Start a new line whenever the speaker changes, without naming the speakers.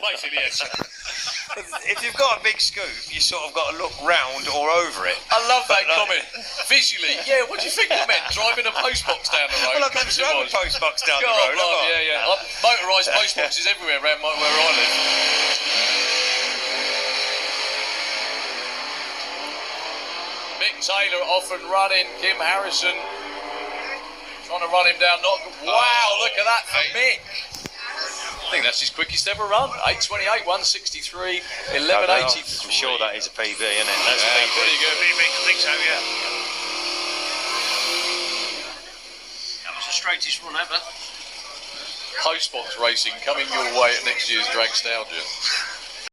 Basically, yes.
If you've got a big scoop, you sort of got to look round or over it.
I love that comment. Visually, yeah. What do you think it meant? Driving a postbox down the road.
Well, I've never drove a postbox down the road.
Yeah. Motorised postboxes everywhere around where I live. Mick Taylor off and running. Kim Harrison trying to run him down. Wow, look at that for Mick. I think that's his quickest ever run. 8:28, 1:63, 11:83.
I'm sure that is a PB, isn't it? That's a PB.
Pretty good.
PB, I think so, yeah. That was the straightest run ever.
Postbox racing coming your way at next year's Dragstalgia.